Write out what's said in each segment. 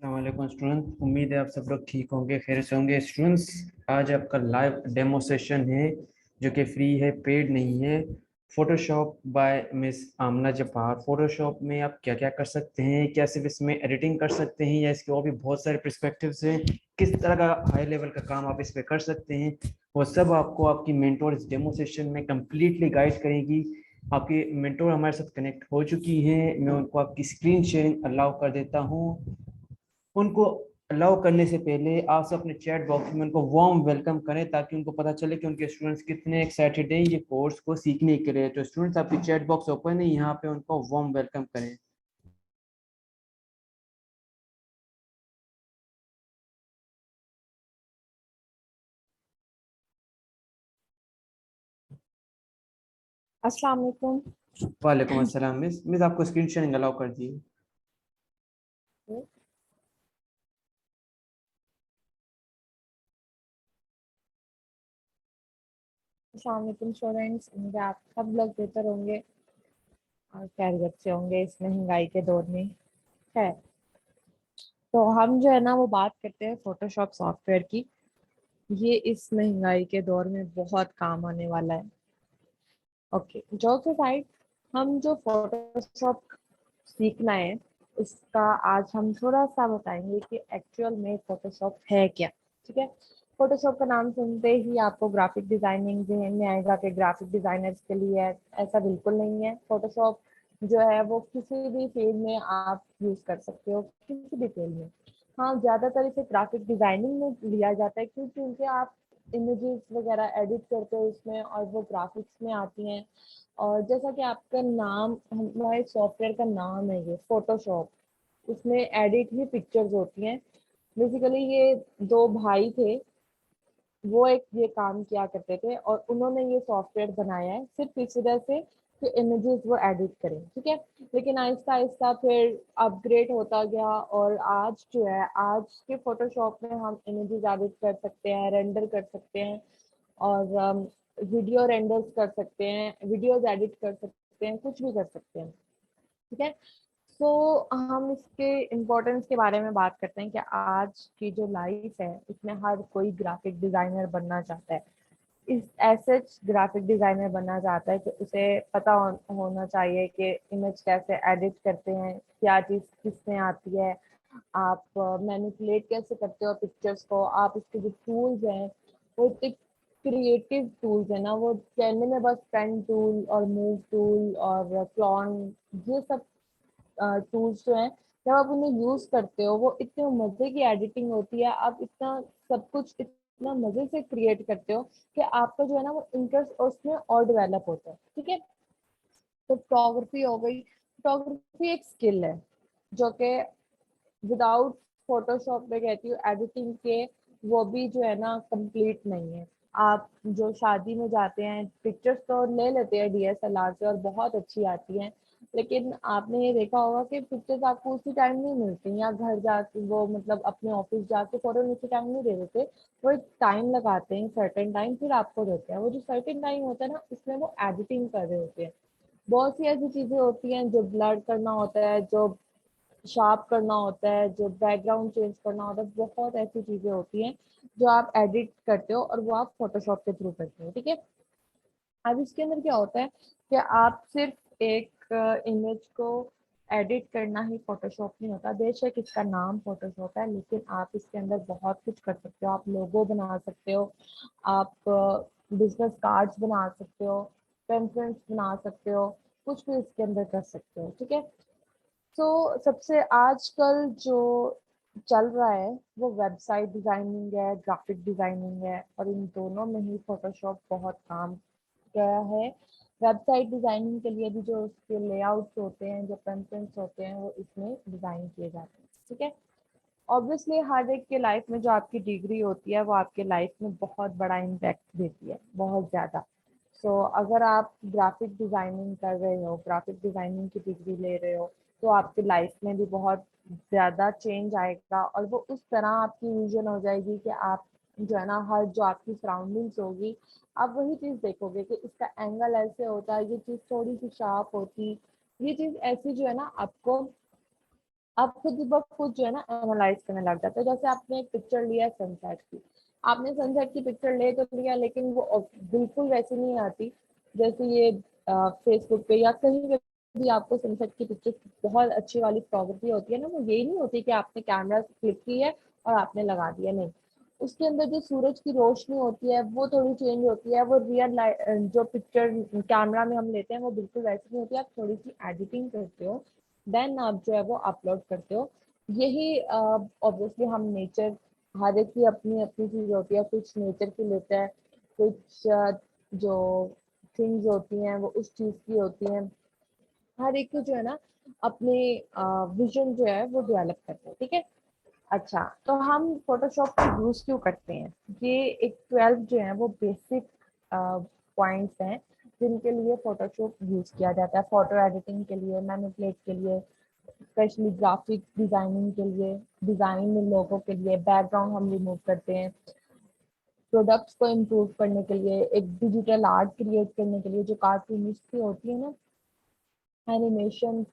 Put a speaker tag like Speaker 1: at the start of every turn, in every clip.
Speaker 1: अस्सलामुअलैकुम स्टूडेंट, उम्मीद है आप सब लोग ठीक होंगे, खैर से होंगे। स्टूडेंट्स, आज आपका लाइव डेमो सेशन है जो कि फ्री है, पेड नहीं है। फोटोशॉप बाय मिस आमना जफार। फोटोशॉप में आप क्या क्या कर सकते हैं, क्या सिर्फ इसमें एडिटिंग कर सकते हैं या इसके और भी बहुत सारे पर्सपेक्टिव्स हैं, किस तरह का हाई लेवल का काम आप इस पे कर सकते हैं, वो सब आपको आपकी मेंटोर इस डेमो सेशन में कम्प्लीटली गाइड करेगी। आपकी मेंटोर हमारे साथ कनेक्ट हो चुकी हैं, मैं उनको आपकी स्क्रीन शेयरिंग अलाउ कर देता हूँ। उनको अलाउ करने से पहले आप सब अपने चैट बॉक्स में उनको वार्म वेलकम करें ताकि उनको पता चले कि उनके स्टूडेंट्स कितने एक्साइटेड हैं ये कोर्स को सीखने के लिए। तो स्टूडेंट्स, आपकी चैट बॉक्स ओपन है, यहाँ पे उनको वार्म वेलकम करें।
Speaker 2: अस्सलाम वालेकुम।
Speaker 1: वालेकुम अस्सलाम। मिस आपको स्क्रीन शेयरिंग अलाउ कर दी।
Speaker 2: अस्सलाम वालेकुम स्टूडेंट्स, उम्मीद है आप सब लोग बेहतर होंगे और खैरियत से होंगे इस महंगाई के दौर में। है तो हम जो है ना वो बात करते हैं फोटोशॉप सॉफ्टवेयर की। ये इस महंगाई के दौर में बहुत काम आने वाला है। ओके, जोक साइड, हम जो फोटोशॉप सीखना है उसका आज हम थोड़ा सा बताएंगे कि एक्चुअल में फोटोशॉप है क्या। ठीक है। फोटोशॉप का नाम सुनते ही आपको ग्राफिक डिजाइनिंग जहन में आएगा कि ग्राफिक डिजाइनर्स के लिए है। ऐसा बिल्कुल नहीं है। फोटोशॉप जो है वो किसी भी फील्ड में आप यूज कर सकते हो, किसी भी फील्ड में। हाँ, ज्यादातर इसे ग्राफिक डिजाइनिंग में लिया जाता है क्योंकि आप इमेजेस वगैरह एडिट करते हो इसमें और वो ग्राफिक्स में आती हैं। और जैसा कि आपका नाम, हमारे सॉफ्टवेयर का नाम है ये फोटोशॉप, इसमें एडिट ही पिक्चर्स होती हैं। बेसिकली ये दो भाई थे, वो एक ये काम किया करते थे और उन्होंने ये सॉफ्टवेयर बनाया है सिर्फ इस वजह से कि इमेजेस वो एडिट करें। ठीक है। लेकिन आहिस्ता आहिस्ता फिर अपग्रेड होता गया और आज जो है, आज के फोटोशॉप में हम इमेजेस एडिट कर सकते हैं, रेंडर कर सकते हैं और वीडियो रेंडर्स कर सकते हैं, वीडियोज एडिट कर सकते हैं, कुछ भी कर सकते हैं। ठीक है। तो हम इसके इम्पोर्टेंस के बारे में बात करते हैं कि आज की जो लाइफ है इसमें हर कोई ग्राफिक डिजाइनर बनना चाहता है। इस ऐसे ग्राफिक डिजाइनर बनना चाहता है कि उसे पता होना चाहिए कि इमेज कैसे एडिट करते हैं, क्या चीज़ किसमें आती है, आप मैनिपुलेट कैसे करते हो पिक्चर्स को, आप इसके जो टूल्स हैं वो इतने क्रिएटिव टूल्स है ना। वो कहने में बस पेन टूल और मूव टूल और क्लॉन, ये सब टूल्स जो हैं, जब आप उन्हें यूज करते हो वो इतने मजे की एडिटिंग होती है, आप इतना सब कुछ इतना मजे से क्रिएट करते हो कि आपका जो है ना वो इंटरेस्ट उसमें और डेवलप होता है। ठीक है। तो फोटोग्राफी हो गई। फोटोग्राफी एक स्किल है जो कि विदाउट फोटोशॉप में कहती हूँ एडिटिंग के, वो भी जो है ना कंप्लीट नहीं है। आप जो शादी में जाते हैं पिक्चर्स तो ले लेते हैं डीएसएलआर से और बहुत अच्छी आती हैं, लेकिन आपने ये देखा होगा कि पिक्चर्स आपको उसी टाइम नहीं मिलती, या घर जाके वो मतलब अपने ऑफिस जाके फौरन उसी टाइम नहीं दे देते। वो एक टाइम लगाते हैं, सर्टेन टाइम, फिर आपको देते हैं। वो जो सर्टेन टाइम होता है ना उसमें वो एडिटिंग कर रहे होते हैं। बहुत सी ऐसी चीजें होती हैं जो ब्लर करना होता है, जो शार्प करना होता है, जो बैकग्राउंड चेंज करना होता है, बहुत ऐसी चीजें होती हैं जो आप एडिट करते हो और वो आप फोटोशॉप के थ्रू करते हो। ठीक है। अब इसके अंदर क्या होता है कि आप सिर्फ एक इमेज को एडिट करना ही फोटोशॉप नहीं होता। बेशक इसका नाम फोटोशॉप है लेकिन आप इसके अंदर बहुत कुछ कर सकते हो। आप लोगो बना सकते हो, आप बिजनेस कार्ड्स बना सकते हो, पेम्पलेट्स बना सकते हो, कुछ भी इसके अंदर कर सकते हो। ठीक है। तो सबसे आजकल जो चल रहा है वो वेबसाइट डिजाइनिंग है, ग्राफिक डिजाइनिंग है, और इन दोनों में ही फोटोशॉप बहुत काम गया है। वेबसाइट डिजाइनिंग के लिए भी जो उसके लेआउट्स होते हैं, जो कंटेंट्स होते हैं, वो इसमें डिजाइन किए जाते हैं। ठीक है। ऑब्वियसली हर एक के लाइफ में जो आपकी डिग्री होती है वो आपके लाइफ में बहुत बड़ा इम्पैक्ट देती है, बहुत ज़्यादा। सो अगर आप ग्राफिक डिजाइनिंग कर रहे हो, ग्राफिक डिजाइनिंग की डिग्री ले रहे हो, तो आपकी लाइफ में भी बहुत ज़्यादा चेंज आएगा और वो उस तरह आपकी विजन हो जाएगी कि आप जो है ना, हर जो आपकी सराउंडिंग्स होगी आप वही चीज़ देखोगे कि इसका एंगल ऐसे होता है, ये चीज़ थोड़ी सी शार्प होती, ये चीज़ ऐसी जो है ना आपको आप खुद ब खुद जो है ना एनालाइज करने लग जाते हो। जैसे आपने एक पिक्चर लिया सनसेट की, आपने सनसेट की पिक्चर ले तो लिया, लेकिन वो बिल्कुल वैसी नहीं आती जैसे ये फेसबुक पे या कहीं पे भी आपको सनसेट की पिक्चर बहुत अच्छी वाली फोटोग्राफी होती है ना, वो यही नहीं होती कि आपने कैमरा क्लिक की है और आपने लगा दिया, नहीं। उसके अंदर जो सूरज की रोशनी होती है वो थोड़ी चेंज होती है, वो रियल जो पिक्चर कैमरा में हम लेते हैं वो बिल्कुल वैसी नहीं होती। आप थोड़ी सी एडिटिंग करते हो, देन आप जो है वो अपलोड करते हो। यही ऑब्वियसली हम नेचर, हर एक की अपनी अपनी चीज होती है, कुछ नेचर की लेता है, कुछ जो थिंग्स होती हैं वो उस चीज की होती हैं। हर एक को जो है ना अपने विजन जो है वो डेवलप करते हैं, ठीक है। अच्छा, तो हम फोटोशॉप का यूज क्यों करते हैं? ये एक 12 जो है वो बेसिक पॉइंट्स हैं जिनके लिए फोटोशॉप यूज किया जाता है। फोटो एडिटिंग के लिए, मैनिपुलेट के लिए, स्पेशली ग्राफिक डिजाइनिंग के लिए, डिजाइन में लोगों के लिए, बैकग्राउंड हम रिमूव करते हैं, प्रोडक्ट्स को इम्प्रूव करने के लिए, एक डिजिटल आर्ट क्रिएट करने के लिए जो कार्टूनिस्ट की होती है ना, एनिमेशन।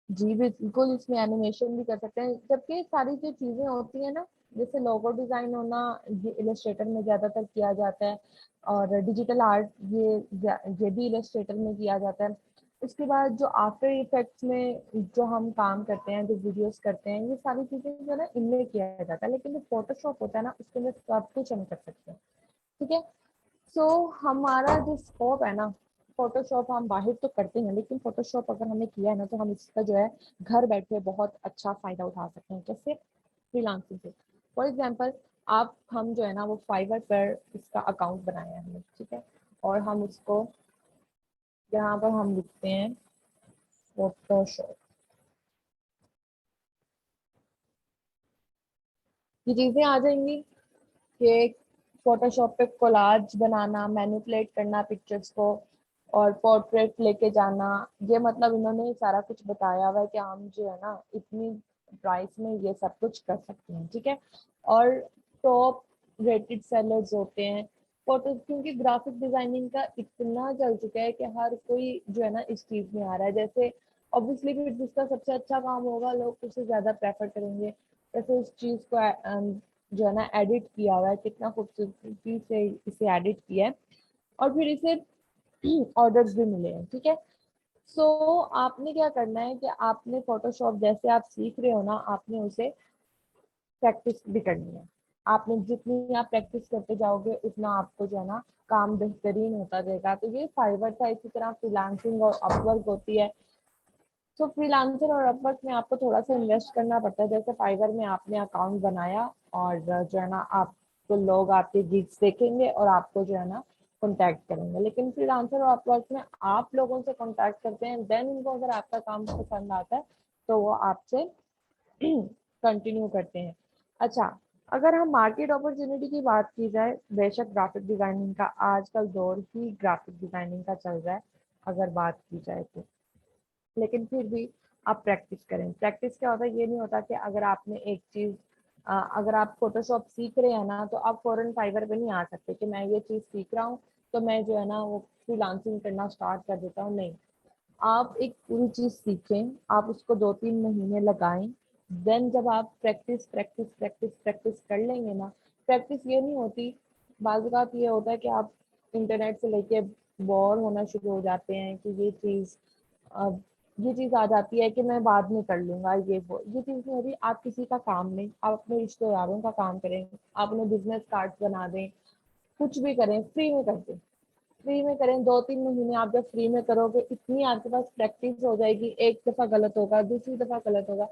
Speaker 2: जी बिल्कुल, इसमें एनिमेशन भी कर सकते हैं। जबकि सारी जो चीजें होती है ना, जैसे लोगो डिजाइन होना, ये इलस्ट्रेटर में ज्यादातर किया जाता है, और डिजिटल आर्ट ये भी इलस्ट्रेटर में किया जाता है। उसके बाद जो आफ्टर इफेक्ट्स में जो हम काम करते हैं, जो वीडियोस करते हैं, ये सारी चीजें जो है ना इनमें किया जाता है। लेकिन जो फोटोशॉप होता है ना, उसके अंदर सब कुछ हम कर सकते हैं, ठीक है। सो हमारा जो स्कोप है ना, फोटोशॉप हम बाहर तो करते हैं, लेकिन फोटोशॉप अगर हमने किया है ना तो हम इसका जो है घर बैठे बहुत अच्छा फायदा उठा सकते हैं। जैसे फ्रीलांसिंग से, फॉर एग्जांपल, आप हम जो है ना वो फाइवर पर इसका अकाउंट बनाया है हमने, ठीक है। और हम उसको यहाँ पर हम लिखते हैं फोटोशॉप। ये चीजें आ जाएंगी कि फोटोशॉप पे कोलाज बनाना, मैनिपुलेट करना पिक्चर्स को, और पोर्ट्रेट लेके जाना। ये मतलब इन्होंने सारा कुछ बताया हुआ है कि हम जो है ना इतनी प्राइस में ये सब कुछ कर सकते हैं, ठीक है। और टॉप रेटेड सेलर्स होते हैं फोटो, क्योंकि ग्राफिक डिजाइनिंग का इतना चल चुका है कि हर कोई जो है ना इस चीज में आ रहा है। जैसे ऑब्वियसली फिर जिसका सबसे अच्छा काम होगा लोग उसे ज्यादा प्रेफर करेंगे। जैसे उस चीज को जो है ना एडिट किया हुआ है, कितना खूबसूरती से इसे एडिट किया है, और फिर इसे ऑर्डर्स भी मिले हैं, ठीक है। सो आपने क्या करना है कि आपने फोटोशॉप जैसे आप सीख रहे हो ना, आपने उसे प्रैक्टिस भी करनी है। आपने जितनी आप प्रैक्टिस करते जाओगे उतना आपको जो है ना काम बेहतरीन होता जाएगा। तो ये फाइवर था, इसी तरह फ्रीलांसिंग और अपवर्क होती है। तो फ्रीलांसर और अपवर्क में आपको थोड़ा सा इन्वेस्ट करना पड़ता है। जैसे फाइवर में आपने अकाउंट बनाया और जो है ना आपको लोग आपके गिग्स देखेंगे और आपको जो है ना कॉन्टैक्ट करेंगे। लेकिन फ्रीलांसर और अपवर्क में आप लोगों से कॉन्टैक्ट करते हैं, देन उनको अगर आपका काम पसंद आता है तो वो आपसे कंटिन्यू करते हैं। अच्छा, अगर हम मार्केट अपॉर्चुनिटी की बात की जाए, बेशक ग्राफिक डिजाइनिंग का आजकल दौर ही ग्राफिक डिजाइनिंग का चल रहा है अगर बात की जाए तो, लेकिन फिर भी आप प्रैक्टिस करें। प्रैक्टिस क्या होता है, ये नहीं होता कि अगर आपने एक चीज अगर आप फोटोशॉप सीख रहे हैं ना तो आप फॉरन फाइवर पे नहीं आ सकते कि मैं ये चीज सीख रहा हूँ तो मैं जो है ना वो फ्रीलांसिंग करना स्टार्ट कर देता हूँ, नहीं। आप एक पूरी चीज सीखें, आप उसको 2-3 महीने लगाएं, देन जब आप प्रैक्टिस प्रैक्टिस प्रैक्टिस प्रैक्टिस कर लेंगे ना, प्रैक्टिस ये नहीं होती, बाज़ बात ये होता है कि आप इंटरनेट से लेके बोर होना शुरू हो जाते हैं कि अब ये चीज आ जाती है कि मैं बाद में कर लूंगा, ये चीज नहीं होती। आप किसी का काम नहीं, आप अपने रिश्तेदारों का काम करें, आप अपने बिजनेस कार्ड बना दें, कुछ भी करें, फ्री में कर दें। फ्री में करें, 2-3 महीने आप जब फ्री में करोगे इतनी आपके पास प्रैक्टिस हो जाएगी, एक दफा गलत होगा, दूसरी दफा गलत होगा,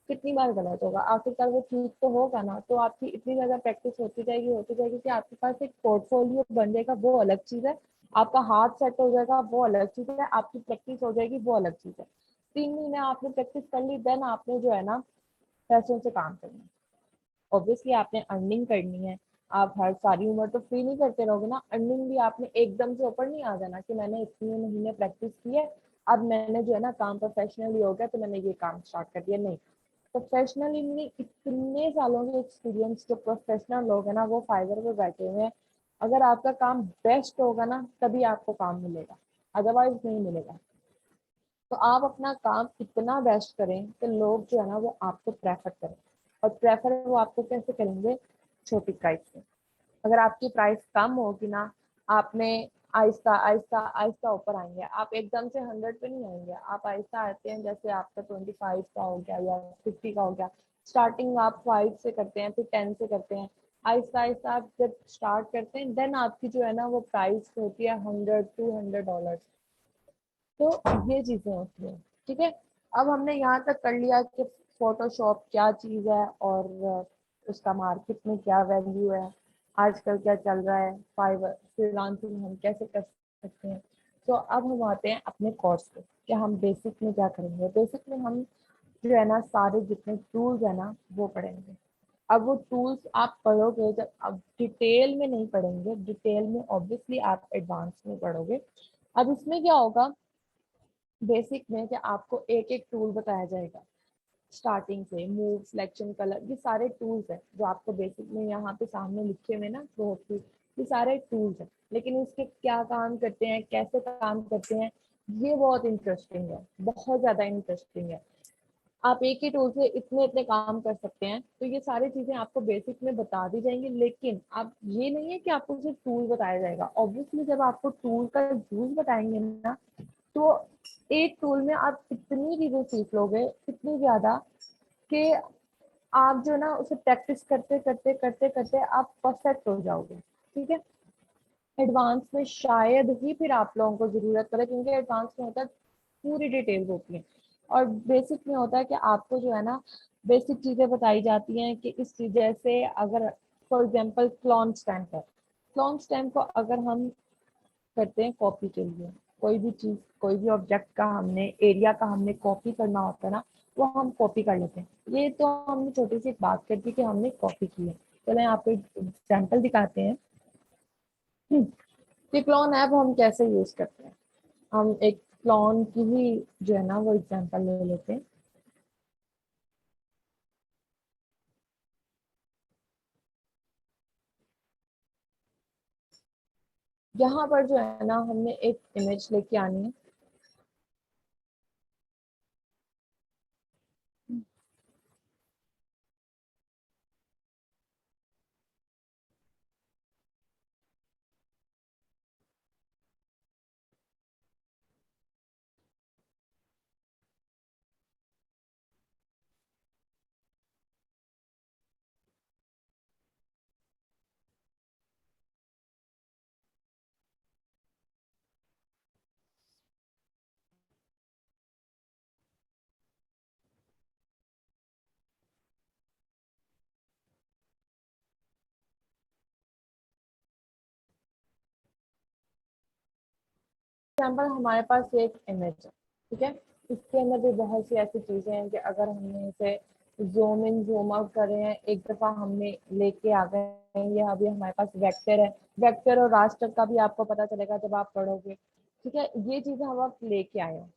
Speaker 2: कितनी बार गलत होगा, आखिरकार वो ठीक तो होगा ना। तो आपकी इतनी ज्यादा प्रैक्टिस होती जाएगी कि आपके पास एक पोर्टफोलियो बन जाएगा, वो अलग चीज है। आपका हाथ सेट हो जाएगा, वो अलग चीज है। आपकी प्रैक्टिस हो जाएगी, वो अलग चीज है। 3 महीने आपने प्रैक्टिस कर ली, देन आपने जो है ना पैसों से काम करना है। ऑब्वियसली आपने अर्निंग करनी है। आप हर सारी उम्र तो फ्री नहीं करते रहोगे ना, अर्निंग भी आपने एकदम से ऊपर नहीं आ जाना कि मैंने इतने महीने प्रैक्टिस की है, अब मैंने जो है ना काम प्रोफेशनली हो गया तो मैंने ये काम स्टार्ट कर दिया, नहीं। प्रोफेशनली नहीं, इतने सालों के एक्सपीरियंस जो प्रोफेशनल लोग हैं ना वो फाइवर पे बैठे हुए हैं। अगर आपका काम बेस्ट होगा ना तभी आपको काम मिलेगा, अदरवाइज नहीं मिलेगा। तो आप अपना काम इतना बेस्ट करें कि लोग जो है ना वो आपको प्रेफर करें, और प्रेफर वो आपको कैसे करेंगे, छोटी प्राइस में। अगर आपकी प्राइस कम होगी ना, आपने आहिस्ता आहिस्ता आहिस्ता ऊपर आएंगे, आप एकदम से 100 पे नहीं आएंगे, आप आहिस्ता आते हैं, जैसे आपका 25 का हो गया या 50 का हो गया, स्टार्टिंग आप 5 से करते हैं, फिर 10 से करते हैं, आहिस्ता आहिस्ता आप जब स्टार्ट करते हैं, देन आपकी जो है ना वो प्राइस होती है $100-200। तो ये चीजें होती हैं। ठीक है, अब हमने यहाँ तक कर लिया कि फोटोशॉप क्या चीज है और उसका मार्केट में क्या वैल्यू है, आजकल क्या चल रहा है, फाइवर फ्रीलांसिंग हम कैसे कर सकते हैं। तो अब हम आते हैं अपने कोर्स पे कि हम बेसिक में क्या करेंगे। बेसिक में हम जो है ना सारे जितने टूल्स है ना वो पढ़ेंगे। अब वो टूल्स आप पढ़ोगे, जब अब डिटेल में नहीं पढ़ेंगे, डिटेल में ऑब्वियसली आप एडवांस में पढ़ोगे। अब इसमें क्या होगा, बेसिक में कि आपको एक एक टूल बताया जाएगा स्टार्टिंग से, मूव, सिलेक्शन, कलर, ये सारे टूल्स हैं जो आपको बेसिक में यहाँ पे सामने लिखे हुए ना वो ये सारे टूल्स हैं। लेकिन इसके क्या काम करते हैं, कैसे काम करते हैं, ये बहुत इंटरेस्टिंग है, बहुत ज्यादा इंटरेस्टिंग है। आप एक ही टूल से इतने इतने काम कर सकते हैं। तो ये सारी चीजें आपको बेसिक में बता दी जाएंगी, लेकिन आप ये नहीं है कि आपको सिर्फ टूल बताया जाएगा। ऑब्वियसली जब आपको टूल का यूज बताएंगे ना, तो एक टूल में आप इतनी चीजें सीख लोगे, इतनी ज्यादा, कि आप जो ना उसे प्रैक्टिस करते करते करते करते आप परफेक्ट हो जाओगे। ठीक है, एडवांस में शायद ही फिर आप लोगों को जरूरत पड़े, क्योंकि एडवांस में होता है पूरी डिटेल्स होती हैं, और बेसिक में होता है कि आपको जो है ना बेसिक चीजें बताई जाती हैं कि इस चीज, जैसे अगर फॉर एग्जांपल क्लॉन स्टैम्प है, क्लॉन स्टैम्प को अगर हम करते हैं कॉपी के लिए, कोई भी चीज, कोई भी ऑब्जेक्ट का हमने एरिया का हमने कॉपी करना होता है ना, वो हम कॉपी कर लेते हैं। ये तो हमने छोटी सी बात कर दी कि हमने कॉपी की है। चले आपको एक एग्जाम्पल दिखाते हैं कि क्लोन ऐप हम कैसे यूज करते हैं। हम एक क्लोन की ही जो है ना वो एग्जाम्पल ले लेते हैं। यहाँ पर जो है ना हमने एक इमेज लेके आनी है। एग्जाम्पल हमारे पास ये एक इमेज है, ठीक है, इसके अंदर भी बहुत सी ऐसी चीजें हैं कि अगर हमने इसे जूम इन जूम आउट कर रहे हैं, एक दफा हमने लेके आ गए हैं, ये अभी हमारे पास वेक्टर है, वेक्टर और रास्टर का भी आपको पता चलेगा जब आप पढ़ोगे। ठीक है, ये चीजें हम आप लेके आए हो।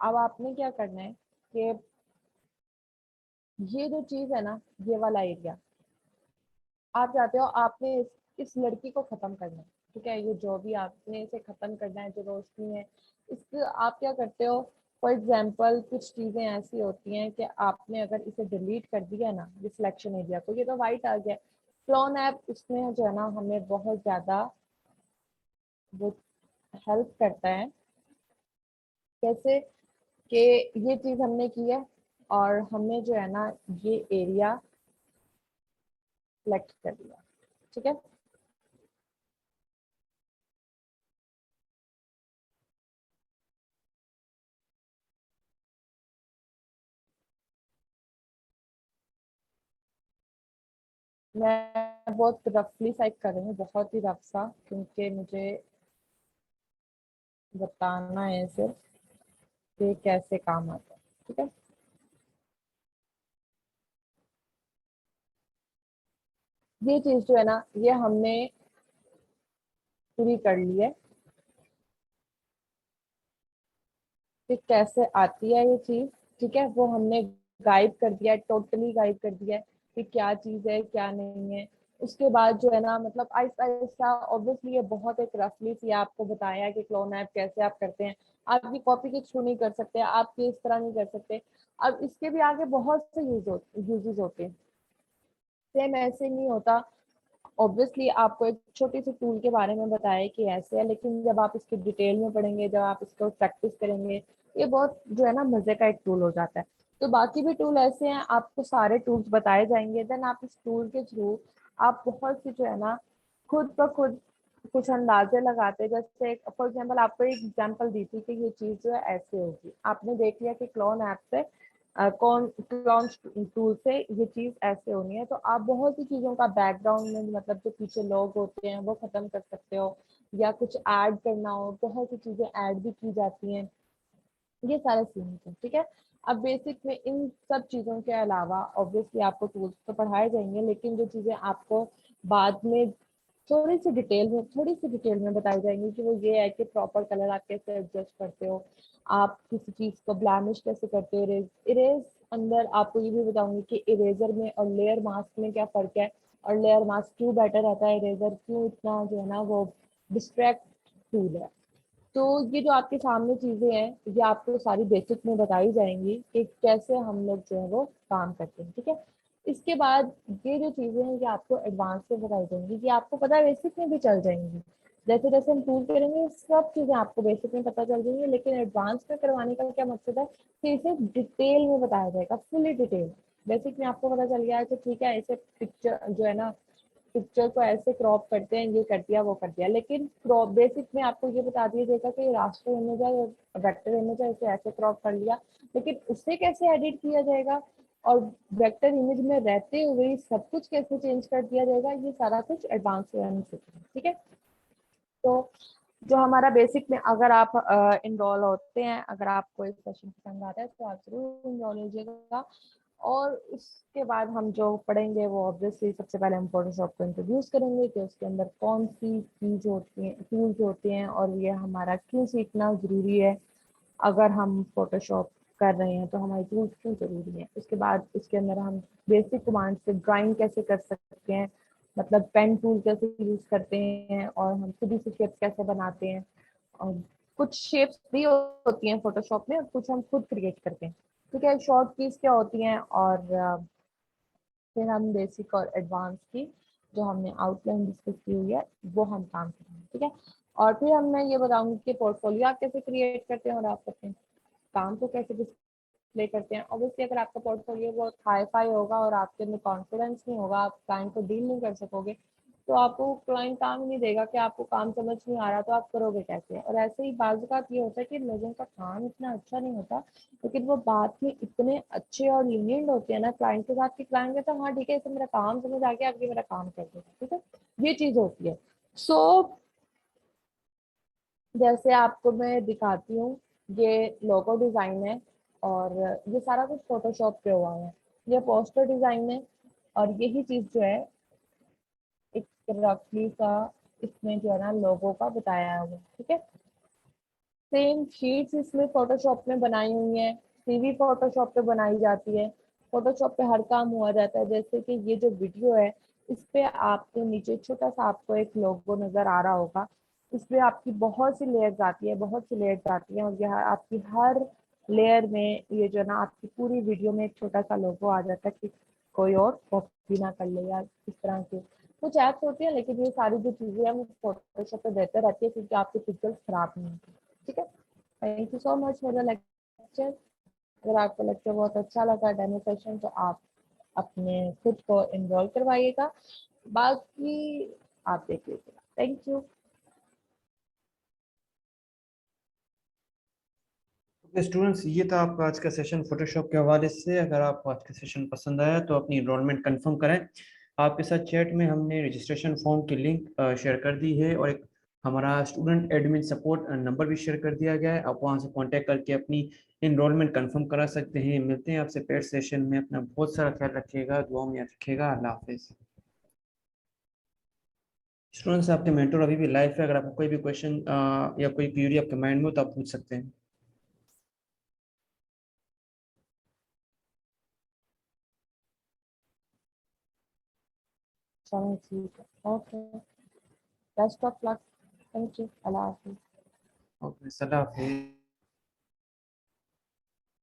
Speaker 2: अब आपने क्या करना है कि ये जो चीज है ना, ये वाला एरिया आप चाहते हो, आपने इस लड़की को खत्म करना है। ठीक है, ये जो भी आपने इसे खत्म करना है, जो रोशनी है, इसके आप क्या करते हो, फॉर एग्जाम्पल कुछ चीजें ऐसी होती हैं कि आपने अगर इसे डिलीट कर दिया ना, ये सिलेक्शन एरिया को, ये तो वाइट आ गया। क्लोन ऐप इसमें जो है ना हमें बहुत ज्यादा वो हेल्प करता है। कैसे कि ये चीज हमने की है और हमने जो है ना ये एरिया सेलेक्ट कर लिया। ठीक है, मैं बहुत रफली साइड कर रही हूँ, बहुत ही रफ सा, क्योंकि मुझे बताना है सिर्फ कि कैसे काम आता है। ठीक है, ये चीज जो है ना ये हमने पूरी कर ली है कि कैसे आती है ये चीज। ठीक है, वो हमने गाइड कर दिया है, टोटली गाइड कर दिया है कि क्या चीज है क्या नहीं है। उसके बाद जो है ना मतलब आहिस्ता आहिस्ता, ऑब्वियसली ये बहुत एक रफली सी आपको बताया कि क्लोन ऐप कैसे आप करते हैं। आप ये कॉपी के थ्रू नहीं कर सकते, आप ये इस तरह नहीं कर सकते। अब इसके भी आगे बहुत से यूजेस होते हैं, सेम ऐसे नहीं होता। ऑब्वियसली आपको एक छोटी सी टूल के बारे में बताया कि ऐसे है, लेकिन जब आप इसके डिटेल में पढ़ेंगे, जब आप इसको प्रैक्टिस करेंगे, ये बहुत जो है ना मजे का एक टूल हो जाता है। तो बाकी भी टूल ऐसे हैं, आपको सारे टूल्स बताए जाएंगे, देन आप इस टूल के थ्रू आप बहुत सी जो है ना खुद ब खुद कुछ अंदाजे लगाते हैं। जैसे फॉर एग्जाम्पल आपको एक एग्जाम्पल दी थी कि ये चीज जो है ऐसे होगी, आपने देख लिया कि क्लोन ऐप से कौन क्लोन टूल से ये चीज ऐसे होनी है, तो आप बहुत सी चीजों का बैकग्राउंड में मतलब जो पीछे लोग होते हैं वो खत्म कर सकते हो, या कुछ ऐड करना हो, बहुत सी चीजें ऐड भी की जाती हैं, ये सारे सीन है। ठीक है, अब बेसिक में इन सब चीजों के अलावा ऑब्वियसली आपको टूल्स तो पढ़ाए जाएंगे, लेकिन जो चीजें आपको बाद में थोड़ी सी डिटेल में बताई जाएंगी कि वो ये है कि प्रॉपर कलर आप कैसे एडजस्ट करते हो, आप किसी चीज को ब्लैमिश कैसे करते हो, इरेज इरेज अंदर आपको ये भी बताऊंगी कि इरेजर में और लेयर मास्क में क्या फर्क है, और लेयर मास्क क्यों बेटर रहता है, इरेजर क्यों इतना जो है ना वो डिस्ट्रैक्ट टूल है। तो ये जो आपके सामने चीजें हैं, ये आपको सारी बेसिक में बताई जाएंगी कि कैसे हम लोग जो है वो काम करते हैं। ठीक है, इसके बाद ये जो चीजें हैं ये आपको एडवांस में बताई जाएंगी, ये आपको पता है बेसिक में भी चल जाएंगी। जैसे जैसे हम टूल करेंगे सब चीजें आपको बेसिक में पता चल जाएंगी, लेकिन एडवांस में करवाने का क्या मकसद है कि इसे डिटेल में बताया जाएगा, फुली डिटेल। बेसिक में आपको पता चल गया है तो ठीक है, ऐसे पिक्चर जो है ना पिक्चर को ऐसे क्रॉप करते हैं, ये कर दिया वो कर दिया, लेकिन क्रॉप बेसिक में आपको ये बता दिया जाएगा कि रास्टर इमेज है या वेक्टर इमेज है, इसे ऐसे क्रॉप कर लिया, लेकिन उसे कैसे एडिट किया जाएगा और वेक्टर इमेज में रहते हुए सब कुछ कैसे चेंज कर दिया जाएगा, ये सारा कुछ एडवांस में सीखेंगे। ठीक है, तो जो हमारा बेसिक में अगर आप इनरोल होते हैं, अगर आपको इस सेशन पसंद आता है तो आप जरूर इनरोल लीजिएगा। और उसके बाद हम जो पढ़ेंगे वो ऑब्वियसली सबसे पहले हम फोटोशॉप को इंट्रोड्यूस करेंगे कि उसके अंदर कौन सी चीज होती हैं, टूल्स होते हैं, और ये हमारा क्यों सीखना जरूरी है। अगर हम फोटोशॉप कर रहे हैं तो हमारे टूल्स क्यों जरूरी है। उसके बाद इसके अंदर हम बेसिक कमांड से ड्राइंग कैसे कर सकते हैं, मतलब पेन टूल कैसे यूज करते हैं, और हम खुद से शेप्स कैसे बनाते हैं, और कुछ शेप्स भी होती हैं फोटोशॉप में और कुछ हम खुद क्रिएट करते हैं। ठीक है, शॉर्ट कीज क्या होती हैं, और फिर हम बेसिक और एडवांस की जो हमने आउटलाइन डिस्कस की हुई है वो हम काम करेंगे। ठीक है, और फिर हम मैं ये बताऊंगी कि पोर्टफोलियो आप कैसे क्रिएट करते हैं और आप अपने काम को कैसे डिस्प्ले करते हैं। ऑब्वियसली अगर आपका पोर्टफोलियो बहुत हाई फाई होगा और आपके अंदर कॉन्फिडेंस नहीं होगा, आप क्लाइंट को डील नहीं कर सकोगे, तो आपको क्लाइंट काम ही नहीं देगा कि आपको काम समझ नहीं आ रहा तो आप करोगे कैसे। और ऐसे ही बाज़ ये होता है कि लोगों का काम इतना अच्छा नहीं होता, लेकिन वो बात में इतने अच्छे और लीनियंट होते हैं ना क्लाइंट के साथ कि क्लाइंट कहता है हाँ ठीक है, इसे मेरा काम समझ आ गया, आगे मेरा काम कर देगा। ठीक है, ये चीज होती है। सो जैसे आपको मैं दिखाती हूँ, ये लोगो डिजाइन है और ये सारा कुछ फोटोशॉप पे हुआ है। ये पोस्टर डिजाइन है और यही चीज जो है एक रफली सा इसमें जो है ना लोगो का बताया हुआ है। ठीक है, सेम शीट्स इसमें फोटोशॉप में बनाई हुई है, सीवी फोटोशॉप पे बनाई जाती है, फोटोशॉप पे हर काम हुआ जाता है। जैसे कि ये जो वीडियो है इस पे आपके नीचे छोटा सा आपको एक लोगो नजर आ रहा होगा, इसमें आपकी बहुत सी लेयर्स आती है, बहुत सी लेयर्स आती हैं, और यह आपकी हर लेयर में ये जो ना आपकी पूरी वीडियो में एक छोटा सा लोगो आ जाता है कि कोई और कॉपी ना कर ले या इस तरह के कुछ ऐप्स होती है, लेकिन ये सारी जो चीजें हैं वो फोटोशॉप पे बेहतर रहती है क्योंकि आपके पिक्चर्स खराब नहीं होती। ठीक है, thank you so much for the lecture. अगर आपको लेक्चर बहुत अच्छा लगा डेमो सेशन तो आप अपने खुद को इन्वॉल्व करवाइएगा, बाकी आप देख लीजिएगा। Thank you.
Speaker 1: ओके स्टूडेंट्स, ये था आपका आज का सेशन फोटोशॉप के हवाले से। अगर आपको आज का सेशन पसंद आया तो अपनी इनरोलमेंट कंफर्म करें। आपके साथ चैट में हमने रजिस्ट्रेशन फॉर्म की लिंक शेयर कर दी है और एक हमारा स्टूडेंट एडमिन सपोर्ट नंबर भी शेयर कर दिया गया है। आप वहां से कांटेक्ट करके अपनी इनरोलमेंट कंफर्म करा सकते हैं। मिलते हैं आपसे पेड सेशन में। अपना बहुत सारा ख्याल रखिएगा, दुआ में याद रखिएगा। अल्लाह हाफिज़। स्टूडेंट्स, आपके मेंटर अभी भी लाइव है। अगर आपको कोई भी क्वेश्चन या कोई क्यूरी आपके माइंड में हो तो आप पूछ सकते हैं।
Speaker 2: चलो ठीक है, okay, best of luck, thank you, Allah Hafiz.
Speaker 1: Okay, सल्लाह हाफिज़।